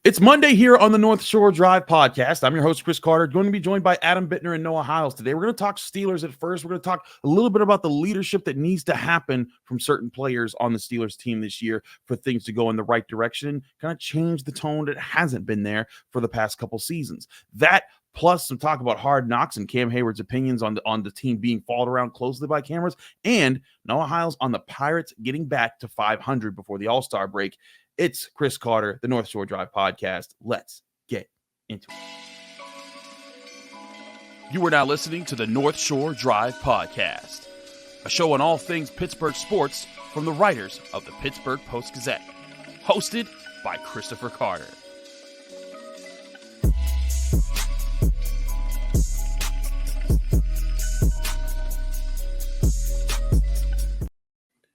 It's Monday here on the North Shore Drive podcast. I'm your host, Chris Carter, going to be joined by Adam Bittner and Noah Hiles today. We're going to talk Steelers at first. We're going to talk a little bit about the leadership that needs to happen from certain players on the Steelers team this year for things to go in the right direction, kind of change the tone that hasn't been there for the past couple seasons. That plus some talk about Hard Knocks and Cam Heyward's opinions on the team being followed around closely by cameras, and Noah Hiles on the Pirates getting back to 500 before the All-Star break. It's Chris Carter, the North Shore Drive podcast. Let's get into it. You are now listening to the North Shore Drive podcast, a show on all things Pittsburgh sports from the writers of the Pittsburgh Post-Gazette, hosted by Christopher Carter.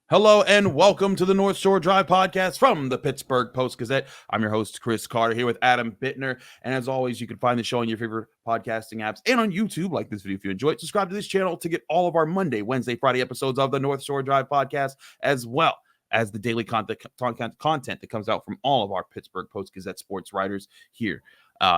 Hello and welcome to the North Shore Drive podcast from the Pittsburgh Post-Gazette. I'm your host, Chris Carter, here with Adam Bittner. And as always, you can find the show on your favorite podcasting apps and on YouTube. Like this video if you enjoy it. Subscribe to this channel to get all of our Monday, Wednesday, Friday episodes of the North Shore Drive podcast, as well as the daily content that comes out from all of our Pittsburgh Post-Gazette sports writers here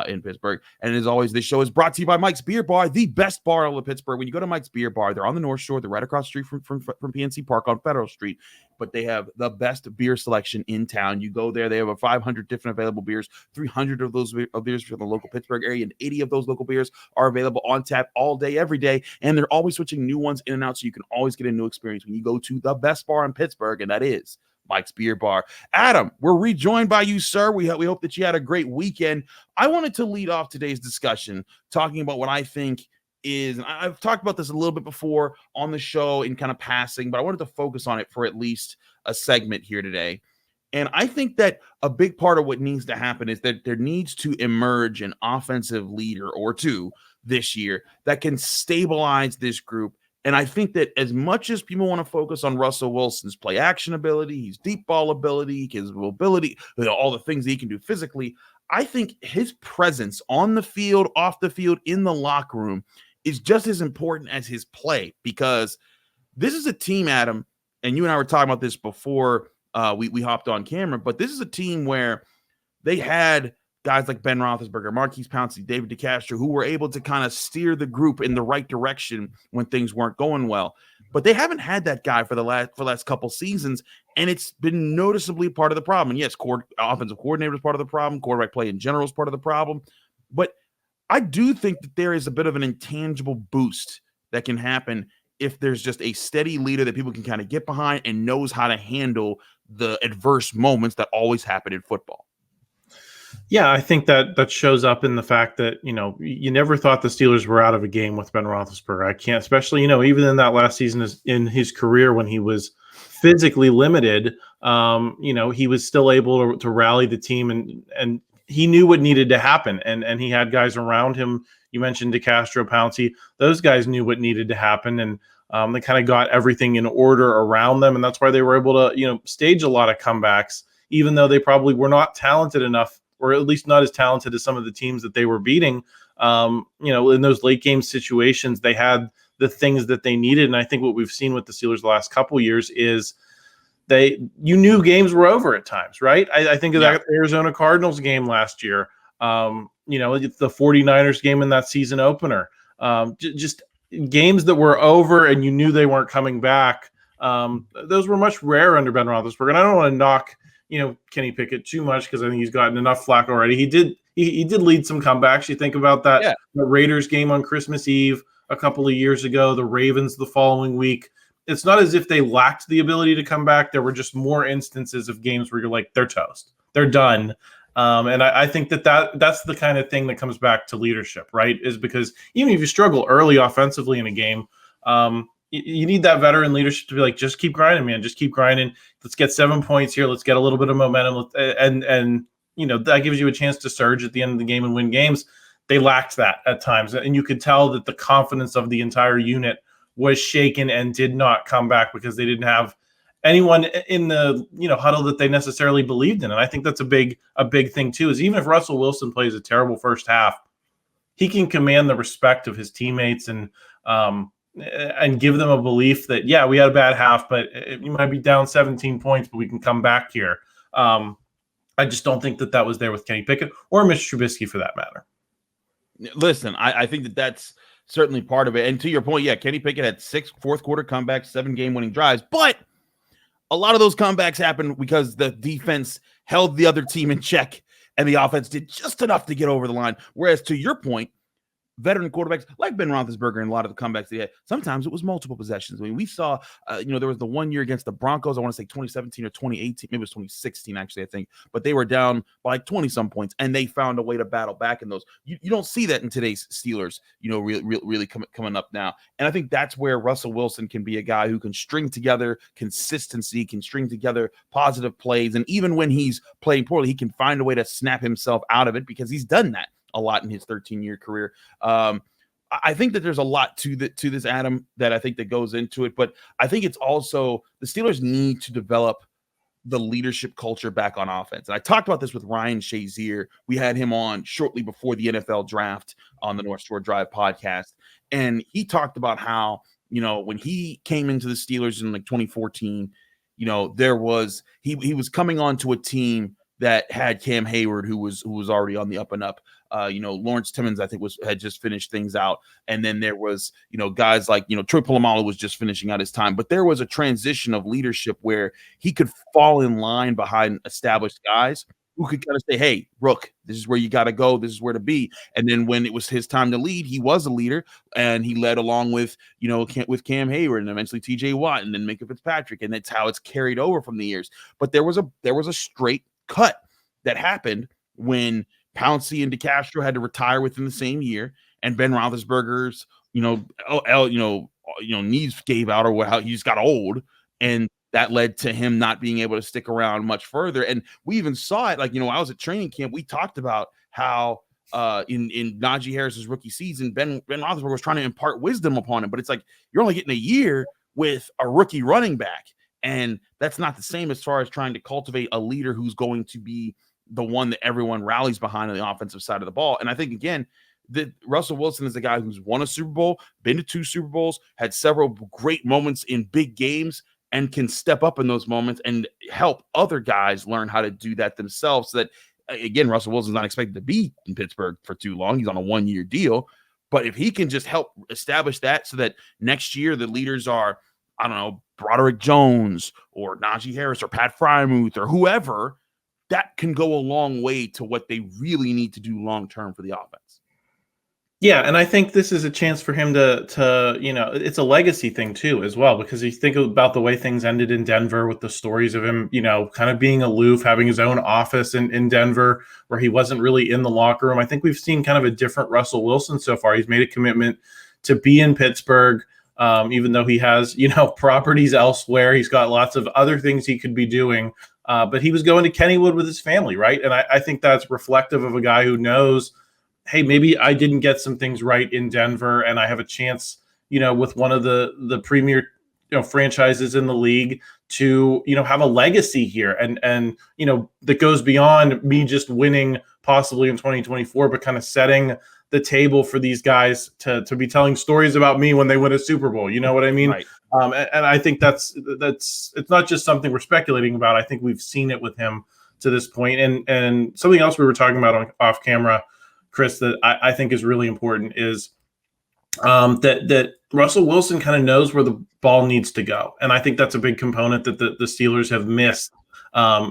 in Pittsburgh. And as always, this show is brought to you by Mike's Beer Bar, the best bar in Pittsburgh. When you go to Mike's Beer Bar, they're on the North Shore. They're right across the street from PNC Park on Federal Street, but they have the best beer selection in town. You go there, they have 500 different available beers, 300 of those beers from the local Pittsburgh area, and 80 of those local beers are available on tap all day, every day, and they're always switching new ones in and out, so you can always get a new experience when you go to the best bar in Pittsburgh, and that is Mike's Beer Bar. Adam, we're rejoined by you, sir. We hope that you had a great weekend. I wanted to lead off today's discussion talking about what I think is, and I've talked about this a little bit before on the show in kind of passing, but I wanted to focus on it for at least a segment here today. And I think that a big part of what needs to happen is that there needs to emerge an offensive leader or two this year that can stabilize this group. And I think that as much as people want to focus on Russell Wilson's play action ability, his deep ball ability, his mobility, all the things that he can do physically, I think his presence on the field, off the field, in the locker room is just as important as his play, because this is a team, Adam, and you and I were talking about this before we hopped on camera, but this is a team where they had guys like Ben Roethlisberger, Maurkice Pouncey, David DeCastro, who were able to kind of steer the group in the right direction when things weren't going well. But they haven't had that guy for the last couple seasons, and it's been noticeably part of the problem. And yes, offensive coordinator is part of the problem. Quarterback play in general is part of the problem. But I do think that there is a bit of an intangible boost that can happen if there's just a steady leader that people can kind of get behind and knows how to handle the adverse moments that always happen in football. Yeah, I think that shows up in the fact that, you never thought the Steelers were out of a game with Ben Roethlisberger. I can't, especially, even in that last season in his career when he was physically limited, he was still able to rally the team and he knew what needed to happen. And he had guys around him. You mentioned DeCastro, Pouncey. Those guys knew what needed to happen. And they kind of got everything in order around them. And that's why they were able to, stage a lot of comebacks, even though they probably were not talented enough, or at least not as talented as some of the teams that they were beating. In those late game situations, they had the things that they needed. And I think what we've seen with the Steelers the last couple of years is you knew games were over at times, right? I think of that Arizona Cardinals game last year, the 49ers game in that season opener, just games that were over and you knew they weren't coming back. Those were much rarer under Ben Roethlisberger. And I don't want to knock Kenny Pickett too much because I think he's gotten enough flack already. He did lead some comebacks. You think about that the Raiders game on Christmas Eve a couple of years ago, the Ravens the following week. It's not as if they lacked the ability to come back. There were just more instances of games where you're like, they're toast. They're done. And I think that's the kind of thing that comes back to leadership, right? Is because even if you struggle early offensively in a game, you need that veteran leadership to be like, just keep grinding, man. Just keep grinding. Let's get 7 points here. Let's get a little bit of momentum. And that gives you a chance to surge at the end of the game and win games. They lacked that at times. And you could tell that the confidence of the entire unit was shaken and did not come back because they didn't have anyone in the huddle that they necessarily believed in. And I think that's a big thing too, is even if Russell Wilson plays a terrible first half, he can command the respect of his teammates and give them a belief that, we had a bad half, but you might be down 17 points, but we can come back here. I just don't think that was there with Kenny Pickett or Mitch Trubisky for that matter. Listen, I think that that's certainly part of it. And to your point, yeah, Kenny Pickett had 6 fourth-quarter comebacks, 7 game-winning drives, but a lot of those comebacks happened because the defense held the other team in check and the offense did just enough to get over the line. Whereas to your point, veteran quarterbacks like Ben Roethlisberger and a lot of the comebacks they had, sometimes it was multiple possessions. I mean, we saw, there was the one year against the Broncos, I want to say 2017 or 2018, maybe it was 2016 actually, I think, but they were down by like 20-some points and they found a way to battle back in those. You don't see that in today's Steelers, really coming up now. And I think that's where Russell Wilson can be a guy who can string together consistency, can string together positive plays, and even when he's playing poorly, he can find a way to snap himself out of it because he's done that a lot in his 13-year career. I think that there's a lot to this, Adam, that I think that goes into it. But I think it's also the Steelers need to develop the leadership culture back on offense. And I talked about this with Ryan Shazier. We had him on shortly before the NFL draft on the North Shore Drive podcast. And he talked about how, when he came into the Steelers in like 2014, there was he was coming on to a team that had Cam Heyward, who was already on the up and up. Lawrence Timmons, I think, had just finished things out. And then there was, guys like, Troy Polamalu was just finishing out his time. But there was a transition of leadership where he could fall in line behind established guys who could kind of say, hey, Rook, this is where you got to go. This is where to be. And then when it was his time to lead, he was a leader and he led along with, with Cam Heyward and eventually TJ Watt and then Minkah Fitzpatrick. And that's how it's carried over from the years. But there was a straight cut that happened when Pouncey and DeCastro had to retire within the same year, and Ben Roethlisberger's, knees gave out or how he just got old, and that led to him not being able to stick around much further. And we even saw it, I was at training camp. We talked about how in Najee Harris's rookie season, Ben Roethlisberger was trying to impart wisdom upon him, but it's like you're only getting a year with a rookie running back, and that's not the same as far as trying to cultivate a leader who's going to be the one that everyone rallies behind on the offensive side of the ball. And I think, again, that Russell Wilson is a guy who's won a Super Bowl, been to 2 Super Bowls, had several great moments in big games, and can step up in those moments and help other guys learn how to do that themselves. So that, again, Russell Wilson's not expected to be in Pittsburgh for too long. He's on a 1-year deal. But if he can just help establish that so that next year the leaders are, I don't know, Broderick Jones or Najee Harris or Pat Freiermuth or whoever, that can go a long way to what they really need to do long-term for the offense. Yeah, and I think this is a chance for him to it's a legacy thing too as well, because you think about the way things ended in Denver with the stories of him, kind of being aloof, having his own office in Denver where he wasn't really in the locker room. I think we've seen kind of a different Russell Wilson so far. He's made a commitment to be in Pittsburgh, even though he has, properties elsewhere. He's got lots of other things he could be doing. But he was going to Kennywood with his family, right? And I think that's reflective of a guy who knows, hey, maybe I didn't get some things right in Denver, and I have a chance, with one of the premier, franchises in the league to, have a legacy here, and that goes beyond me just winning possibly in 2024, but kind of setting the table for these guys to be telling stories about me when they win a Super Bowl. You know what I mean? Right. And I think that's it's not just something we're speculating about. I think we've seen it with him to this point. And something else we were talking about off camera, Chris, that I think is really important is that Russell Wilson kind of knows where the ball needs to go. And I think that's a big component that the Steelers have missed. I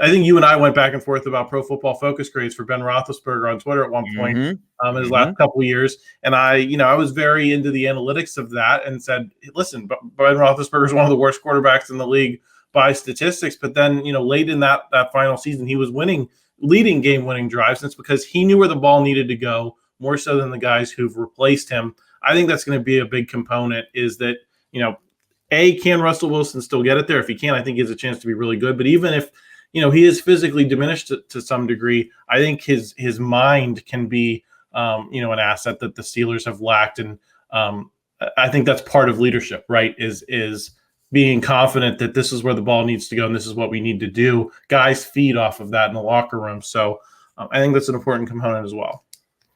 think you and I went back and forth about Pro Football Focus grades for Ben Roethlisberger on Twitter at one point in his last couple of years. And I was very into the analytics of that and said, listen, Ben Roethlisberger is one of the worst quarterbacks in the league by statistics. But then, late in that final season, he was leading game-winning drives. And it's because he knew where the ball needed to go more so than the guys who've replaced him. I think that's going to be a big component is that, can Russell Wilson still get it there? If he can, I think he has a chance to be really good. But even if, he is physically diminished to some degree, I think his mind can be, an asset that the Steelers have lacked. And I think that's part of leadership, right? Is being confident that this is where the ball needs to go and this is what we need to do. Guys feed off of that in the locker room. So I think that's an important component as well.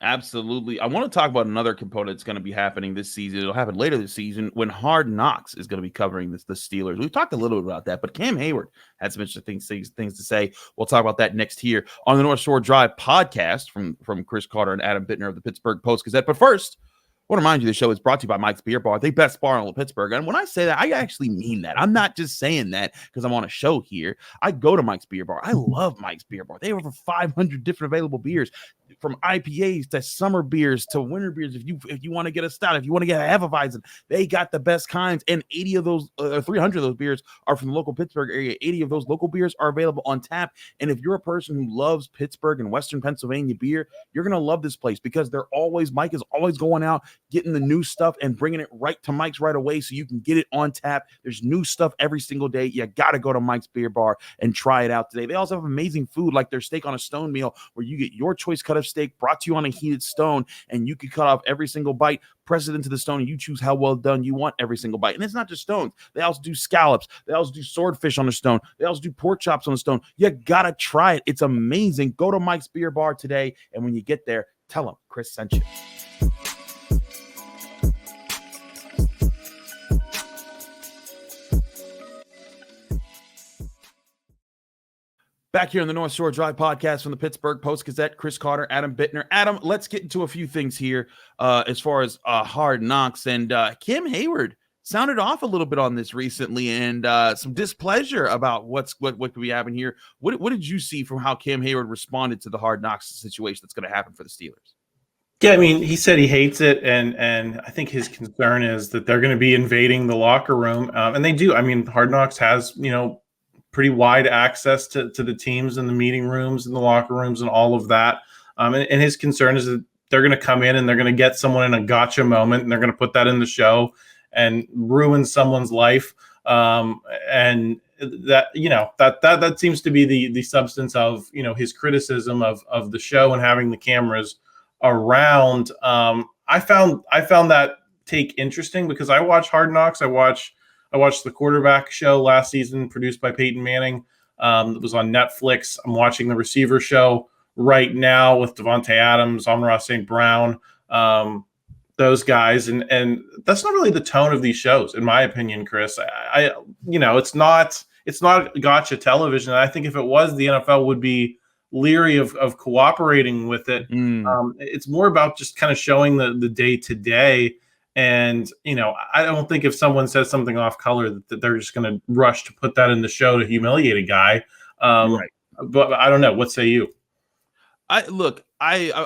Absolutely. I want to talk about another component that's going to be happening this season. It'll happen later this season when Hard Knocks is going to be covering the Steelers. We've talked a little bit about that, but Cam Heyward had some interesting things to say. We'll talk about that next here on the North Shore Drive podcast from Chris Carter and Adam Bittner of the Pittsburgh Post-Gazette. But first, I want to remind you the show is brought to you by Mike's Beer Bar, the best bar in Pittsburgh. And when I say that, I actually mean that. I'm not just saying that because I'm on a show here. I go to Mike's Beer Bar. I love Mike's Beer Bar. They have over 500 different available beers, from IPAs to summer beers to winter beers. If you want to get a stout, if you want to get a Hefeweizen, they got the best kinds. And 80 of those, 300 of those beers are from the local Pittsburgh area. 80 of those local beers are available on tap. And if you're a person who loves Pittsburgh and Western Pennsylvania beer, you're gonna love this place because Mike is always going out, getting the new stuff and bringing it right to Mike's right away so you can get it on tap. There's new stuff every single day. You got to go to Mike's Beer Bar and try it out today. They also have amazing food like their steak on a stone meal where you get your choice cut of steak brought to you on a heated stone, and you can cut off every single bite, press it into the stone, and you choose how well done you want every single bite. And it's not just stones. They also do scallops. They also do swordfish on the stone. They also do pork chops on the stone. You got to try it. It's amazing. Go to Mike's Beer Bar today, and when you get there, tell them Chris sent you. Back here on the North Shore Drive podcast from the Pittsburgh Post-Gazette, Chris Carter, Adam Bittner. Adam, let's get into a few things here as far as Hard Knocks. And Cam Heyward sounded off a little bit on this recently, and some displeasure about what could be happening here. What did you see from how Cam Heyward responded to the Hard Knocks situation that's going to happen for the Steelers? Yeah, I mean, he said he hates it, and I think his concern is that they're going to be invading the locker room, and they do. I mean, Hard Knocks has, pretty wide access to the teams in the meeting rooms and the locker rooms and all of that. And his concern is that they're going to come in and they're going to get someone in a gotcha moment, and they're going to put that in the show and ruin someone's life. And that seems to be the substance of, his criticism of the show and having the cameras around. I found that take interesting because I watch Hard Knocks. I watched the quarterback show last season produced by Peyton Manning. It was on Netflix. I'm watching the receiver show right now with Devontae Adams, Amon-Ra St. Brown, those guys. And that's not really the tone of these shows, in my opinion, Chris. It's not gotcha television. I think if it was, the NFL would be leery of cooperating with it. It's more about just kind of showing the day-to-day. And, I don't think if someone says something off color that they're just going to rush to put that in the show to humiliate a guy. Right. But I don't know. What say you? I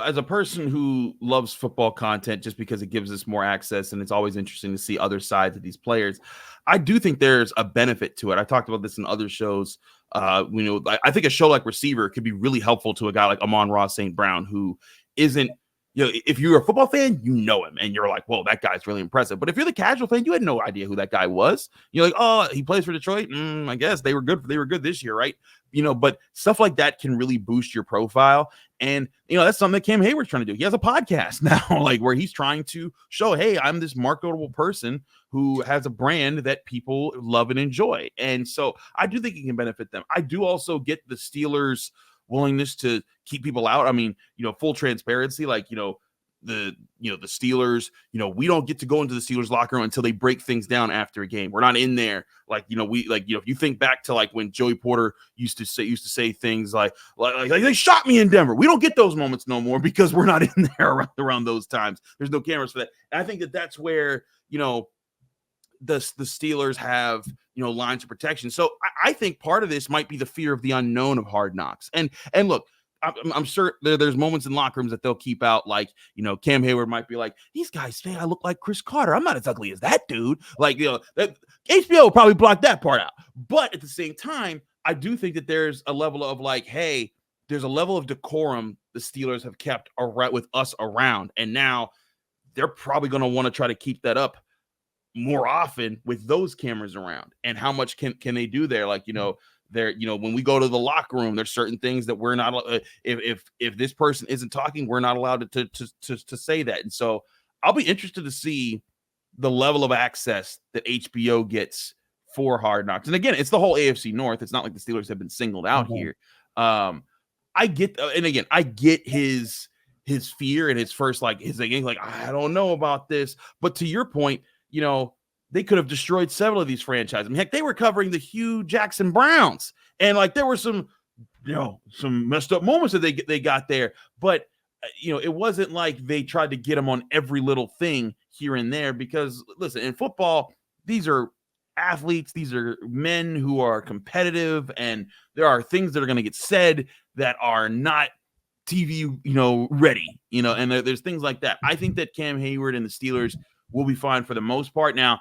as a person who loves football content just because it gives us more access and it's always interesting to see other sides of these players, I do think there's a benefit to it. I talked about this in other shows. I think a show like Receiver could be really helpful to a guy like Amon-Ra St. Brown, who isn't, if you're a football fan, you know him and you're like, whoa, that guy's really impressive. But if you're the casual fan, you had no idea who that guy was. You're like, oh, he plays for Detroit. I guess they were good. They were good this year, right? But stuff like that can really boost your profile. And, that's something that Cam Heyward's trying to do. He has a podcast now, where he's trying to show, hey, I'm this marketable person who has a brand that people love and enjoy. And so I do think it can benefit them. I do also get the Steelers' willingness to keep people out. I mean, full transparency, the Steelers, we don't get to go into the Steelers locker room until they break things down after a game. We're not in there. If you think back to when Joey Porter used to say things like they shot me in Denver. We don't get those moments no more because we're not in there around those times. There's no cameras for that. And I think that's where, the Steelers have, lines of protection. So I think part of this might be the fear of the unknown of Hard Knocks. And look, I'm sure there's moments in locker rooms that they'll keep out, Cam Heyward might be like, these guys say I look like Chris Carter. I'm not as ugly as that dude. That HBO will probably block that part out. But at the same time, I do think that there's a level of hey, there's a level of decorum the Steelers have kept with us around. And now they're probably going to want to try to keep that up more often with those cameras around. And how much can they do there? When we go to the locker room, there's certain things that we're not, if this person isn't talking, we're not allowed to say that. And so I'll be interested to see the level of access that HBO gets for Hard Knocks. And again, it's the whole AFC North. It's not like the Steelers have been singled out here. I get his his fear and his first, like, his like, I don't know about this. But to your point, they could have destroyed several of these franchises. I mean, heck, they were covering the Hugh Jackson Browns, and like there were some messed up moments that they got there, but it wasn't like they tried to get them on every little thing here and there, because listen, in football, these are athletes, these are men who are competitive, and there are things that are going to get said that are not TV, ready, and there's things like that. I think that Cam Heyward and the Steelers will be fine for the most part. Now,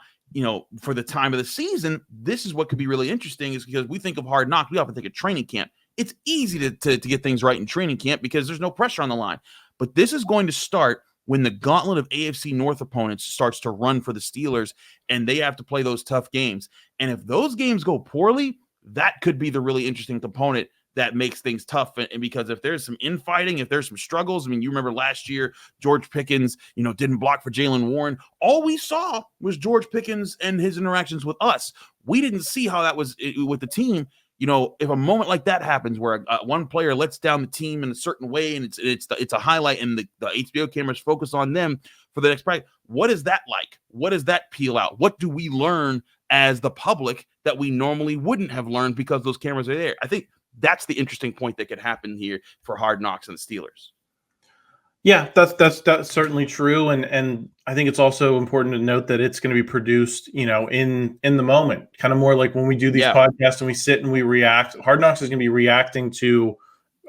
for the time of the season, this is what could be really interesting, is because we think of Hard Knocks, we often think of training camp. It's easy to get things right in training camp because there's no pressure on the line. But this is going to start when the gauntlet of AFC North opponents starts to run for the Steelers, and they have to play those tough games. And if those games go poorly, that could be the really interesting component that makes things tough. And because if there's some infighting, if there's some struggles, I mean, you remember last year, George Pickens, didn't block for Jalen Warren. All we saw was George Pickens and his interactions with us. We didn't see how that was with the team. If a moment like that happens where one player lets down the team in a certain way, and it's a highlight, and the HBO cameras focus on them for the next practice, what is that like? What does that peel out? What do we learn as the public that we normally wouldn't have learned because those cameras are there? I think that's the interesting point that could happen here for Hard Knocks and the Steelers. Yeah, that's certainly true, and I think it's also important to note that it's going to be produced, in the moment, kind of more like when we do these podcasts and we sit and we react. Hard Knocks is going to be reacting to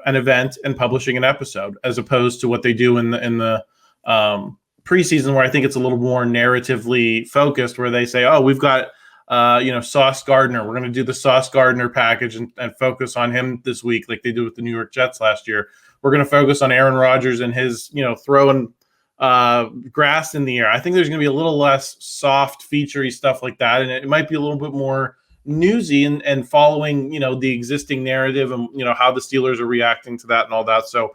an event and publishing an episode, as opposed to what they do in the preseason, where I think it's a little more narratively focused, where they say, oh, we've got Sauce Gardner. We're going to do the Sauce Gardner package and focus on him this week, like they did with the New York Jets last year. We're going to focus on Aaron Rodgers and his, throwing grass in the air. I think there's going to be a little less soft, featurey stuff like that, and it might be a little bit more newsy and following, the existing narrative and, how the Steelers are reacting to that and all that. So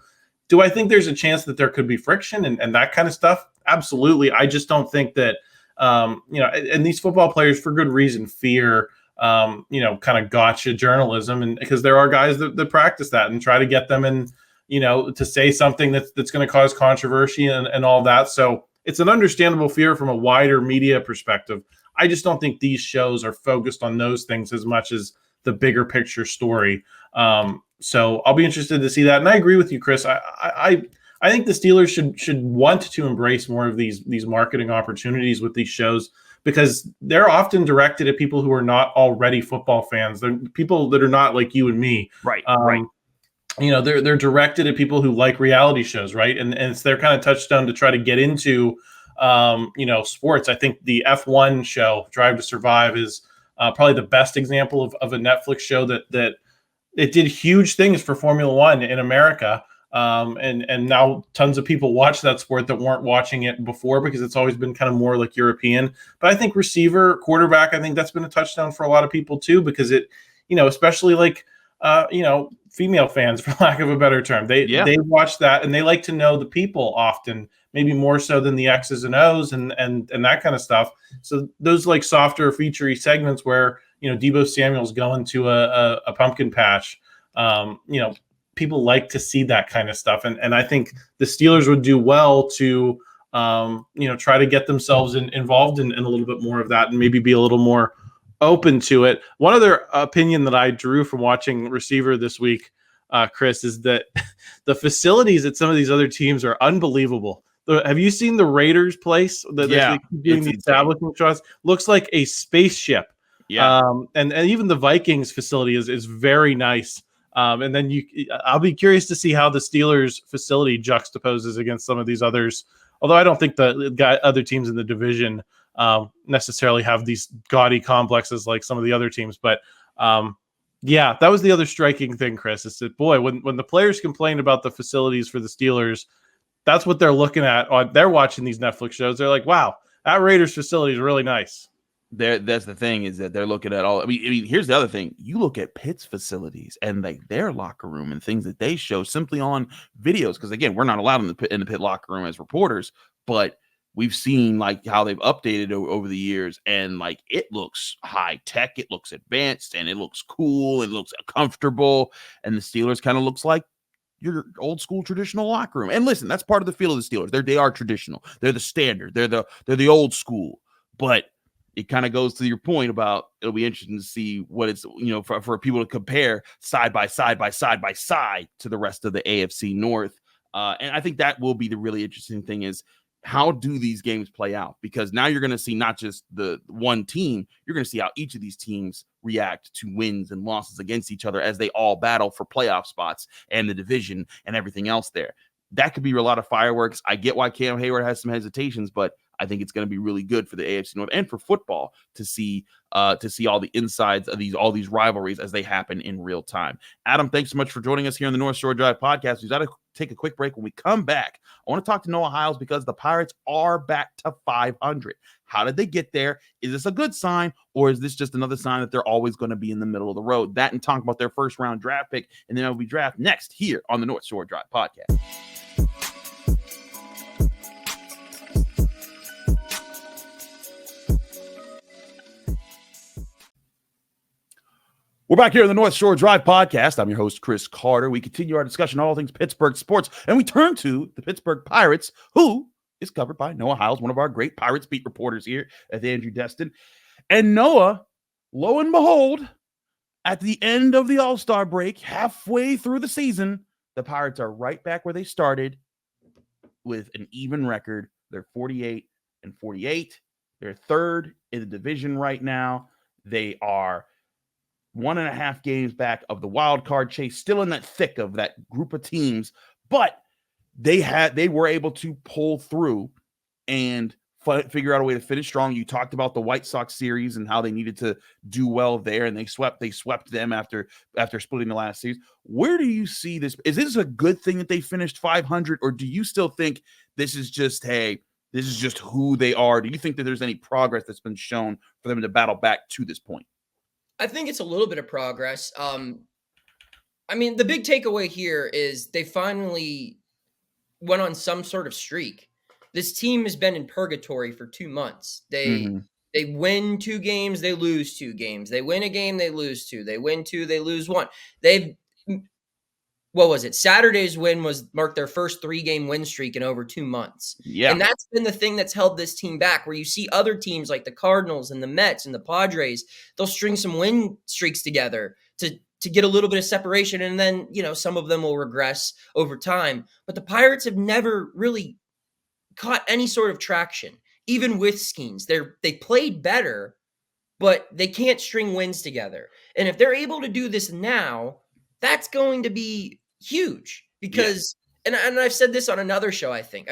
do I think there's a chance that there could be friction and that kind of stuff? Absolutely. I just don't think that, and these football players, for good reason, fear, kind of gotcha journalism, and because there are guys that practice that and try to get them in, to say something that's going to cause controversy and all that. So it's an understandable fear from a wider media perspective. I just don't think these shows are focused on those things as much as the bigger picture story. So I'll be interested to see that. And I agree with you, Chris. I think the Steelers should want to embrace more of these marketing opportunities with these shows, because they're often directed at people who are not already football fans. They're people that are not like you and me. Right. They're directed at people who like reality shows, right? And it's their kind of touchstone to try to get into, sports. I think the F1 show, Drive to Survive, is probably the best example of a Netflix show that it did huge things for Formula One in America. And now tons of people watch that sport that weren't watching it before, because it's always been kind of more like European. But I think receiver, quarterback, I think that's been a touchdown for a lot of people too, because it, especially like, female fans, for lack of a better term, they watch that and they like to know the people often, maybe more so than the X's and O's and that kind of stuff. So those like softer featurey segments where, Deebo Samuel's going to a pumpkin patch, people like to see that kind of stuff. And I think the Steelers would do well to, try to get themselves involved in a little bit more of that, and maybe be a little more open to it. One other opinion that I drew from watching receiver this week, Chris, is that the facilities at some of these other teams are unbelievable. Have you seen the Raiders place that they keep doing the establishment shots? Looks like a spaceship. Yeah. And even the Vikings facility is very nice. And then I'll be curious to see how the Steelers facility juxtaposes against some of these others. Although I don't think the other teams in the division necessarily have these gaudy complexes like some of the other teams. But that was the other striking thing, Chris, is that, boy, when the players complained about the facilities for the Steelers, that's what they're looking at. They're watching these Netflix shows. They're like, wow, that Raiders facility is really nice. That's the thing, is that they're looking at all. I mean, here's the other thing. You look at Pitt's facilities and like their locker room and things that they show simply on videos, because again, we're not allowed in the Pitt locker room as reporters, but we've seen like how they've updated over the years, and like it looks high tech, it looks advanced, and it looks cool, it looks comfortable, and the Steelers kind of looks like your old school traditional locker room. And listen, that's part of the feel of the Steelers. They are traditional. They're the standard. They're the old school. But it kind of goes to your point about it'll be interesting to see what it's, for people to compare side by side to the rest of the AFC North. And I think that will be the really interesting thing is how do these games play out? Because now you're going to see not just the one team, you're going to see how each of these teams react to wins and losses against each other as they all battle for playoff spots and the division and everything else there. That could be a lot of fireworks. I get why Cam Heyward has some hesitations, but I think it's going to be really good for the AFC North and for football to see all the insides of all these rivalries as they happen in real time. Adam, thanks so much for joining us here on the North Shore Drive podcast. We've got to take a quick break. When we come back, I want to talk to Noah Hiles because the Pirates are back to 500. How did they get there? Is this a good sign, or is this just another sign that they're always going to be in the middle of the road? That and talk about their first round draft pick, and then MLB draft next here on the North Shore Drive podcast. We're back here on the North Shore Drive podcast. I'm your host, Chris Carter. We continue our discussion on all things Pittsburgh sports, and we turn to the Pittsburgh Pirates, who is covered by Noah Hiles, one of our great Pirates beat reporters here at the Andrew Destin. And Noah, lo and behold, at the end of the All-Star break, halfway through the season, the Pirates are right back where they started with an even record. They're 48-48. They're third in the division right now. They are 1.5 games back of the wild card chase, still in that thick of that group of teams, but they were able to pull through and figure out a way to finish strong. You talked about the White Sox series and how they needed to do well there, and they swept them after splitting the last series. Where do you see this? Is this a good thing that they finished 500, or do you still think this is just, hey, this is just who they are? Do you think that there's any progress that's been shown for them to battle back to this point? I think it's a little bit of progress. The big takeaway here is they finally went on some sort of streak. This team has been in purgatory for 2 months. They win 2 games, they lose 2 games. They win a game, they lose 2. They win 2, they lose 1. Saturday's win marked their first 3-game win streak in over 2 months. Yeah. And that's been the thing that's held this team back, where you see other teams like the Cardinals and the Mets and the Padres, they'll string some win streaks together to get a little bit of separation. And then, some of them will regress over time. But the Pirates have never really caught any sort of traction, even with Skenes. They played better, but they can't string wins together. And if they're able to do this now, that's going to be huge because, and I've said this on another show, I think.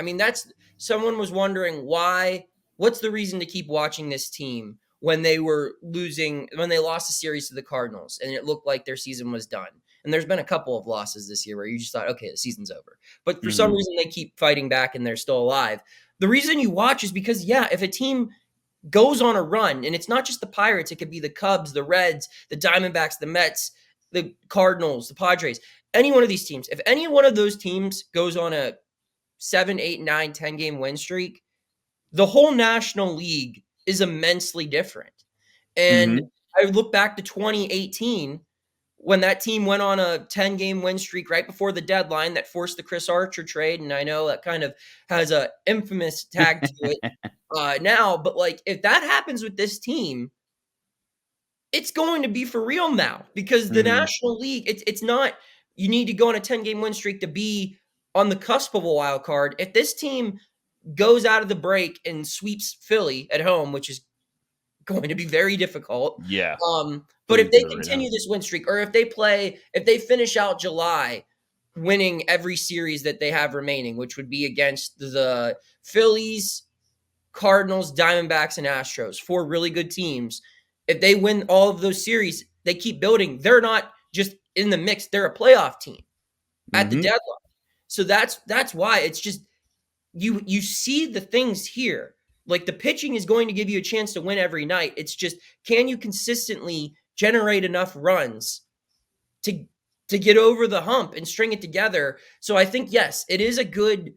Someone was wondering what's the reason to keep watching this team when they lost a series to the Cardinals and it looked like their season was done. And there's been a couple of losses this year where you just thought, okay, the season's over. But for some reason, they keep fighting back and they're still alive. The reason you watch is because, if a team goes on a run, and it's not just the Pirates, it could be the Cubs, the Reds, the Diamondbacks, the Mets, the Cardinals, the Padres, any one of these teams. If any one of those teams goes on a 7, 8, 9, 10-game win streak, the whole National League is immensely different. And I look back to 2018 when that team went on a 10-game win streak right before the deadline that forced the Chris Archer trade. And I know that kind of has a infamous tag to it now. But if that happens with this team, it's going to be for real now because the National League, it's not you need to go on a 10-game win streak to be on the cusp of a wild card. If this team goes out of the break and sweeps Philly at home, which is going to be very difficult. Yeah. But if they continue this win streak, or if they finish out July winning every series that they have remaining, which would be against the Phillies, Cardinals, Diamondbacks, and Astros, 4 really good teams. If they win all of those series, they keep building. They're not just in the mix. They're a playoff team at the deadline. So that's why it's just you see the things here. Like the pitching is going to give you a chance to win every night. It's just, can you consistently generate enough runs to get over the hump and string it together? So I think, yes, it is a good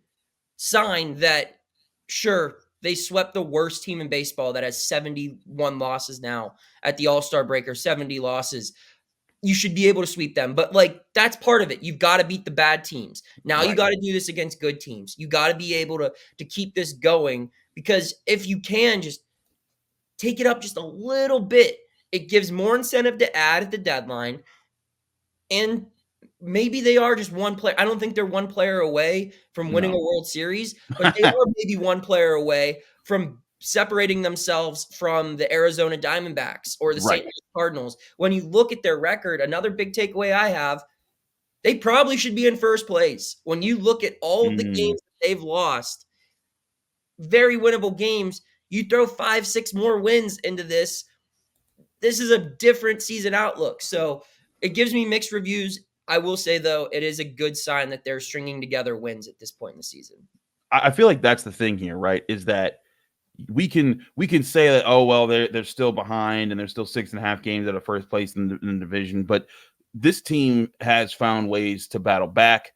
sign that, sure, they swept the worst team in baseball that has 71 losses now at the All-Star break, or 70 losses. you should be able to sweep them. But like, that's part of it. You've got to beat the bad teams. Now you got to do this against good teams. You got to be able to keep this going, because if you can just take it up just a little bit, it gives more incentive to add at the deadline. And maybe they are just one player. I don't think they're one player away from winning a World Series, but they are maybe one player away from separating themselves from the Arizona Diamondbacks or the St. Louis Cardinals. When you look at their record, another big takeaway I have, they probably should be in first place. When you look at all of the games that they've lost, very winnable games, you throw 5-6 more wins into this. This is a different season outlook. So it gives me mixed reviews. I will say, though, it is a good sign that they're stringing together wins at this point in the season. I feel like that's the thing here, right? Is that we can say that, oh, well, they're still behind and they're still 6.5 games out of first place in the division, but this team has found ways to battle back.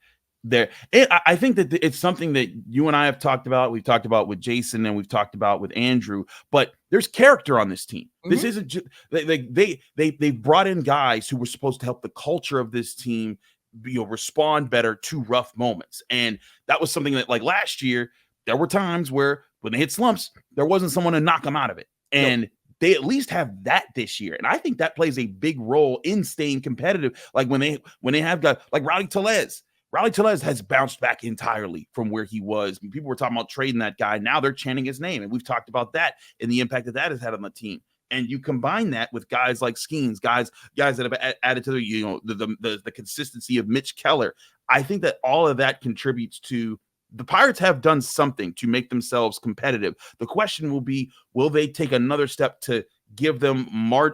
I think that it's something that you and I have talked about. We've talked about with Jason and we've talked about with Andrew, but there's character on this team. This isn't just they brought in guys who were supposed to help the culture of this team respond better to rough moments. And that was something that, like, last year, there were times where when they hit slumps, there wasn't someone to knock them out of it. And they at least have that this year. And I think that plays a big role in staying competitive. Like when they have guys like Rowdy Tellez. Rowdy Tellez has bounced back entirely from where he was. People were talking about trading that guy. Now they're chanting his name. And we've talked about that and the impact that has had on the team. And you combine that with guys like Skenes, guys that have added to the consistency of Mitch Keller. I think that all of that contributes to the Pirates have done something to make themselves competitive. The question will be, will they take another step to give them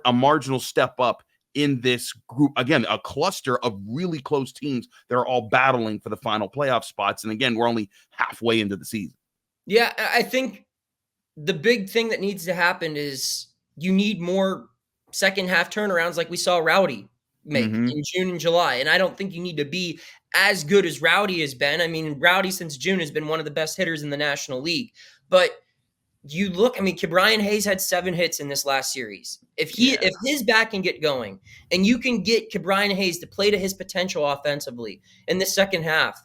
a marginal step up in this group? Again, a cluster of really close teams that are all battling for the final playoff spots. And again, we're only halfway into the season. Yeah, I think the big thing that needs to happen is you need more second half turnarounds like we saw Rowdy make in June and July. And I don't think you need to be as good as Rowdy has been. I mean, Rowdy since June has been one of the best hitters in the National League. But you look, I mean, Brian Hayes had 7 hits in this last series. If his bat can get going and you can get Brian Hayes to play to his potential offensively in the second half,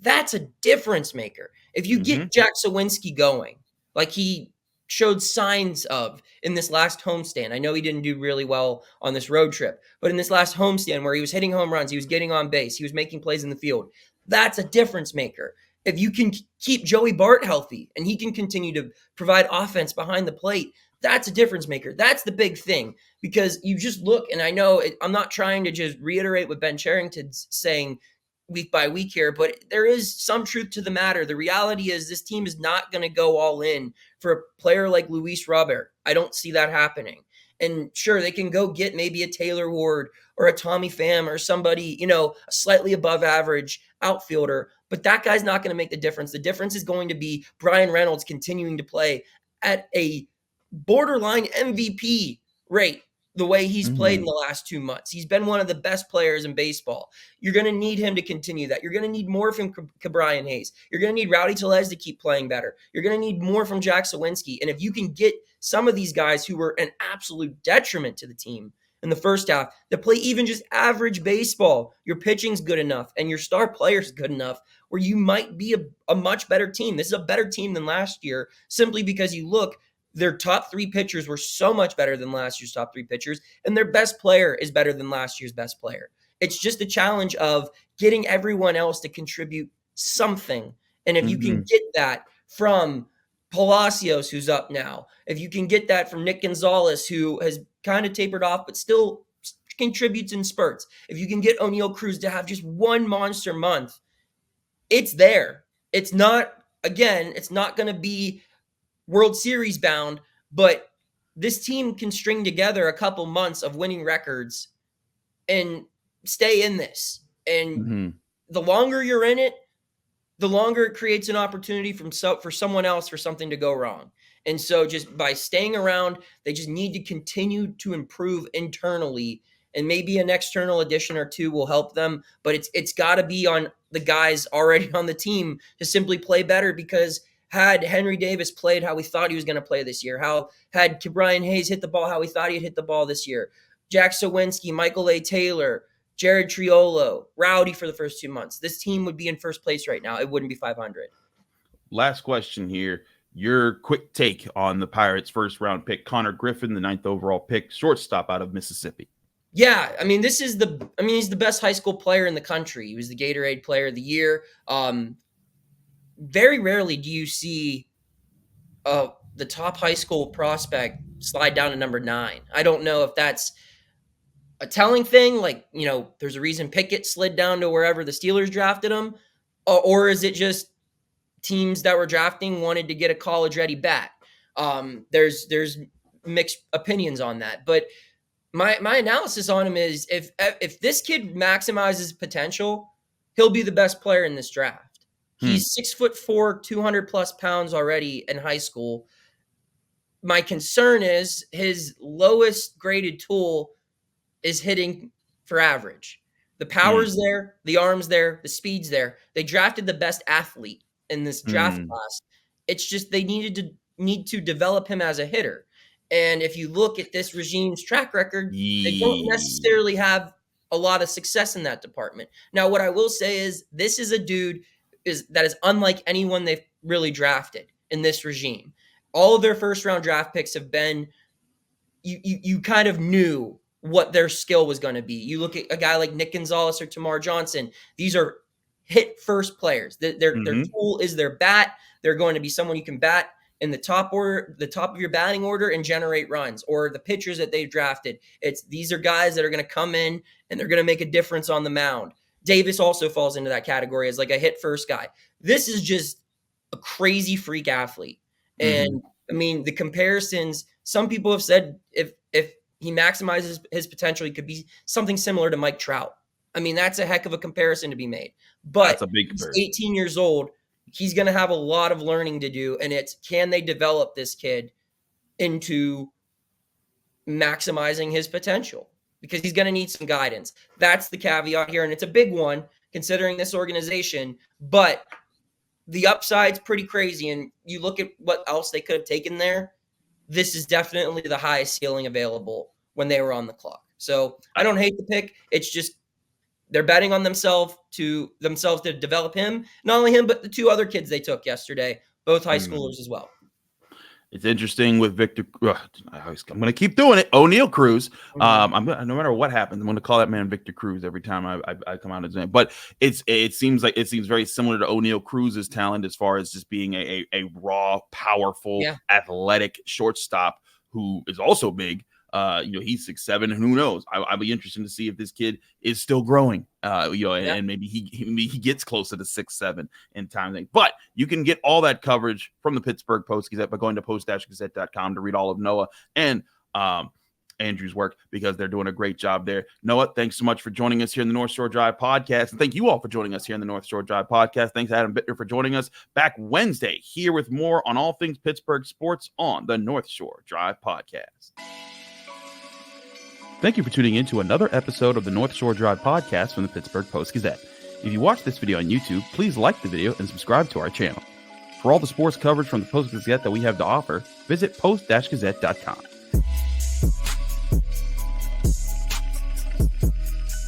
that's a difference maker. If you get Jack Sawinski going, like he showed signs of in this last homestand. I know he didn't do really well on this road trip, but in this last homestand where he was hitting home runs, he was getting on base, he was making plays in the field, that's a difference maker. If you can keep Joey Bart healthy and he can continue to provide offense behind the plate, that's a difference maker. That's the big thing, because you just look, and I know I'm not trying to just reiterate what Ben Cherington's saying week by week here, but there is some truth to the matter. The reality is this team is not going to go all in for a player like Luis Robert. I don't see that happening. And sure, they can go get maybe a Taylor Ward or a Tommy Pham or somebody, a slightly above average outfielder, but that guy's not going to make the difference. The difference is going to be Bryan Reynolds continuing to play at a borderline MVP rate the way he's played in the last 2 months. He's been one of the best players in baseball. You're going to need him to continue that. You're going to need more from Brian Hayes. You're going to need Rowdy Tellez to keep playing better. You're going to need more from Jack Sawinski. And if you can get some of these guys who were an absolute detriment to the team in the first half to play even just average baseball, your pitching's good enough and your star player's good enough where you might be a much better team. This is a better team than last year simply because you look, their top 3 pitchers were so much better than last year's top 3 pitchers, and their best player is better than last year's best player. It's just a challenge of getting everyone else to contribute something. And if you can get that from Palacios, who's up now, if you can get that from Nick Gonzalez, who has kind of tapered off but still contributes in spurts, if you can get O'Neal Cruz to have just one monster month, it's there. It's not going to be World Series bound, but this team can string together a couple months of winning records and stay in this. And the longer you're in it, the longer it creates an opportunity for someone else for something to go wrong. And so just by staying around, they just need to continue to improve internally, and maybe an external addition or 2 will help them. But it's got to be on the guys already on the team to simply play better, because had Henry Davis played how we thought he was going to play this year, had Brian Hayes hit the ball how we thought he'd hit the ball this year, Jack Sawinski, Michael A. Taylor, Jared Triolo, Rowdy for the first 2 months, this team would be in first place right now. It wouldn't be 500. Last question here. Your quick take on the Pirates' first-round pick, Connor Griffin, the 9th overall pick, shortstop out of Mississippi. Yeah, I mean, he's the best high school player in the country. He was the Gatorade Player of the Year. Very rarely do you see the top high school prospect slide down to number 9. I don't know if that's a telling thing, like, there's a reason Pickett slid down to wherever the Steelers drafted him, or is it just teams that were drafting wanted to get a college-ready bat? There's mixed opinions on that, but my analysis on him is if this kid maximizes potential, he'll be the best player in this draft. He's 6'4", 200+ pounds already in high school. My concern is his lowest graded tool is hitting for average. The power's there, the arm's there, the speed's there. They drafted the best athlete in this draft class. It's just they need to develop him as a hitter. And if you look at this regime's track record, they don't necessarily have a lot of success in that department. Now, what I will say is this is a dude that is unlike anyone they've really drafted in this regime. All of their first-round draft picks have been you kind of knew what their skill was going to be. You look at a guy like Nick Gonzalez or Tamar Johnson. These are hit-first players. Their tool is their bat. They're going to be someone you can bat in the top of your batting order and generate runs. Or the pitchers that they've drafted. These are guys that are going to come in and they're going to make a difference on the mound. Davis also falls into that category as like a hit-first guy. This is just a crazy freak athlete. And I mean, the comparisons, some people have said if he maximizes his potential, he could be something similar to Mike Trout. I mean, that's a heck of a comparison to be made. But that's a big comparison. He's 18 years old. He's going to have a lot of learning to do. And can they develop this kid into maximizing his potential? Because he's going to need some guidance. That's the caveat here. And it's a big one considering this organization. But the upside's pretty crazy. And you look at what else they could have taken there. This is definitely the highest ceiling available when they were on the clock. So I don't hate the pick. It's just they're betting on themselves to develop him. Not only him, but the 2 other kids they took yesterday, both high schoolers as well. It's interesting with Victor. I'm going to keep doing it. O'Neal Cruz. No matter what happens, I'm going to call that man Victor Cruz every time I come out as name. But it seems very similar to O'Neal Cruz's talent as far as just being a raw, powerful, athletic shortstop who is also big. He's 6'7", and who knows? I'll be interested to see if this kid is still growing. And maybe he gets closer to 6'7" in time. But you can get all that coverage from the Pittsburgh Post-Gazette by going to post-gazette.com to read all of Noah and Andrew's work because they're doing a great job there. Noah, thanks so much for joining us here in the North Shore Drive podcast. And thank you all for joining us here in the North Shore Drive podcast. Thanks, Adam Bittner, for joining us back Wednesday here with more on all things Pittsburgh sports on the North Shore Drive podcast. Thank you for tuning in to another episode of the North Shore Drive podcast from the Pittsburgh Post-Gazette. If you watch this video on YouTube, please like the video and subscribe to our channel. For all the sports coverage from the Post-Gazette that we have to offer, visit post-gazette.com.